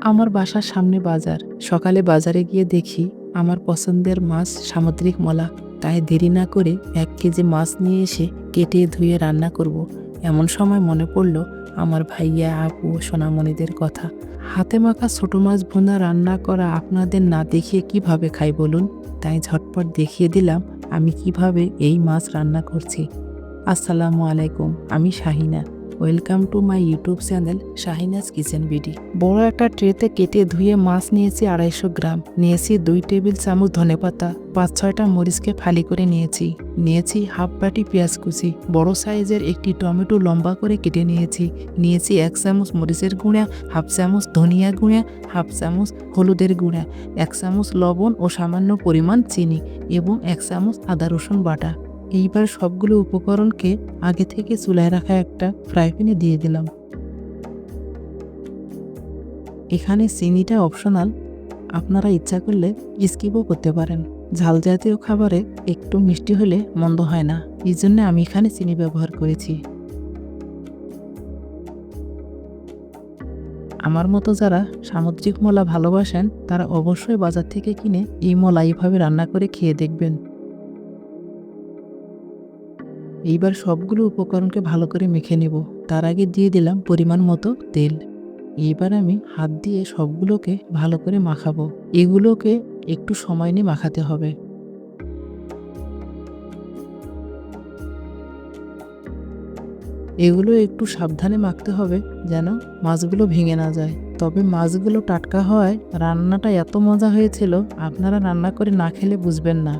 আমার বাসার সামনে বাজার। সকালে বাজারে গিয়ে দেখি আমার পছন্দের মাছ সামুদ্রিক মলা। তাই দেরি না করে 1 কেজি মাছ নিয়ে এসে কেটে ধুয়ে রান্না করব। এমন সময় মনে পড়ল আমার ভাইয়া, আপু, সোনামণিদের কথা। হাতে মাখা ছোট মাছ ভুনা রান্না করা আপনাদের না দেখিয়ে কিভাবে খাই বলুন? তাই ঝটপট দেখিয়ে দিলাম আমি কিভাবে এই মাছ রান্না করছি। আসসালামু আলাইকুম, আমি Shahina. Welcome to my YouTube channel Shahinaz kitchen BD. বড় একটা ট্রেতে কেটে ধুয়ে মাছ নিয়েছি 250 গ্রাম। নিয়েছি 2 টেবিল চামচ ধনেপাতা, 5-6টা মরিচকে ফালি করে নিয়েছি হাফ বাটি পেঁয়াজ কুচি, বড় সাইজের একটি টমেটো লম্বা করে কেটে নিয়েছি 1 চামচ মরিচের গুঁড়া, হাফ চামচ ধনিয়া গুঁড়া, হাফ চামচ হলুদের গুঁড়া, 1 চামচ লবণ ও সামান্য পরিমাণ চিনি এবং 1 চামচ আদা রসুন বাটা। এইবার সবগুলো উপকরণকে আগে থেকে চুলায় রাখা একটা ফ্রাই প্যানে দিয়ে দিলাম। এখানে চিনিটা অপশনাল, আপনারা ইচ্ছা করলে স্কিপও করতে পারেন। ঝাল জাতীয় খাবারে একটু মিষ্টি হলে মন্দ হয় না, এই জন্য আমি এখানে চিনি ব্যবহার করেছি। আমার মতো যারা সামুদ্রিক মলা ভালোবাসেন তারা অবশ্যই বাজার থেকে কিনে এই মলা এইভাবে রান্না করে খেয়ে দেখবেন। এইবার সবগুলো উপকরণকে ভালো করে মেখে নেব। তার আগে দিয়ে দিলাম পরিমাণ মতো তেল। এইবার আমি হাত দিয়ে সবগুলোকে ভালো করে মাখাবো। এগুলোকে একটু সময় নিয়ে মাখাতে হবে। এগুলো একটু সাবধানে মাখতে হবে যেন মাছগুলো ভেঙে না যায়। তবে মাছগুলো টাটকা হওয়ায় রান্নাটা এত মজা হয়েছিল, আপনারা রান্না করে না খেলে বুঝবেন না।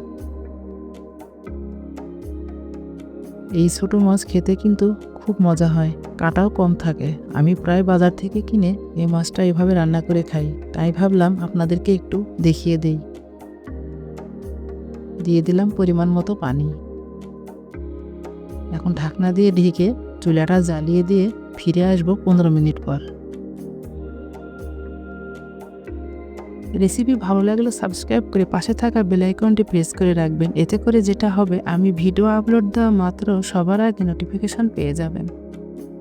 এই ছোট মাছ খেতে কিন্তু খুব মজা হয়, কাঁটাও কম থাকে। আমি প্রায় বাজার থেকে কিনে এই মাছটা এভাবে রান্না করে খাই, তাই ভাবলাম আপনাদেরকে একটু দেখিয়ে দেই। দিয়ে দিলাম পরিমাণ মতো পানি। এখন ঢাকনা দিয়ে ঢেকে চুলাটা জ্বালিয়ে দিয়ে ফিরে আসবো 15 মিনিট পর। রেসিপি ভালো লাগলে সাবস্ক্রাইব করে পাশে থাকা বেল আইকনটি প্রেস করে রাখবেন। এতে করে যেটা হবে, আমি ভিডিও আপলোড দেওয়া মাত্র সবার আগে নোটিফিকেশন পেয়ে যাবেন।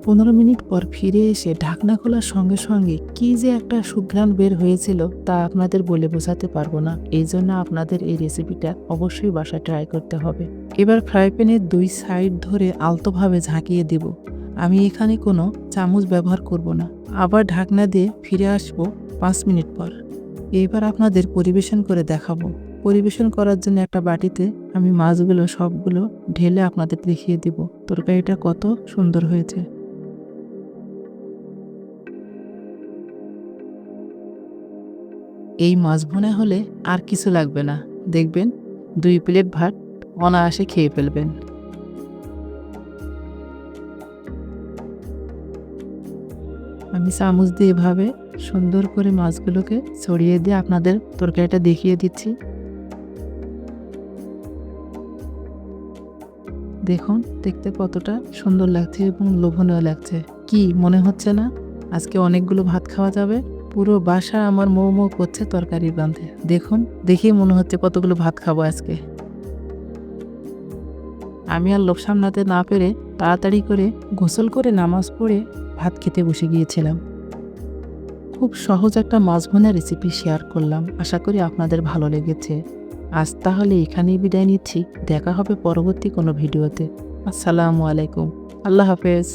15 মিনিট পর ফিরে এসে ঢাকনা খোলার সঙ্গে সঙ্গে কি যে একটা সুঘ্রাণ বের হয়েছিল তা আপনাদের বলে বোঝাতে পারবো না। এই জন্য আপনাদের এই রেসিপিটা অবশ্যই বাসায় ট্রাই করতে হবে। এবার ফ্রাই প্যানের 2 সাইড ধরে আলতোভাবে ঝাঁকিয়ে দেব। আমি এখানে কোনো চামচ ব্যবহার করব না। আবার ঢাকনা দিয়ে ফিরে আসবো 5 মিনিট পর। এবার আপনাদের পরিবেশন করে দেখাবো। পরিবেশন করার জন্য একটা বাটিতে আমি মাছগুলো সবগুলো ঢেলে আপনাদের দেখিয়ে দিব তরকারিটা কত সুন্দর হয়েছে। এই মাছ ভুনা হলে আর কিছু লাগবে না, দেখবেন 2 প্লেট ভাত অনায়াসে খেয়ে ফেলবেন। আমি চামচ দিয়ে এভাবে সুন্দর করে মাছগুলোকে ছড়িয়ে দিয়ে আপনাদের তরকারিটা দেখিয়ে দিচ্ছি। দেখুন দেখতে কতটা সুন্দর লাগছে এবং লোভনীয় লাগছে। কি মনে হচ্ছে না আজকে অনেকগুলো ভাত খাওয়া যাবে? পুরো বাসা আমার মৌ মৌ করছে তরকারির গন্ধে। দেখুন, দেখেই মনে হচ্ছে কতগুলো ভাত খাবো আজকে। আমি আর লোভ সামলাতে না পেরে তাড়াতাড়ি করে গোসল করে নামাজ পড়ে ভাত খেতে বসে গিয়েছিলাম। খুব সহজ একটা মাছ ভুনা রেসিপি শেয়ার করলাম, আশা করি আপনাদের ভালো লেগেছে। আজ তাহলে এখানেই বিদায় নিচ্ছি, দেখা হবে পরবর্তী কোনো ভিডিওতে। আসসালামু আলাইকুম, আল্লাহ হাফেজ।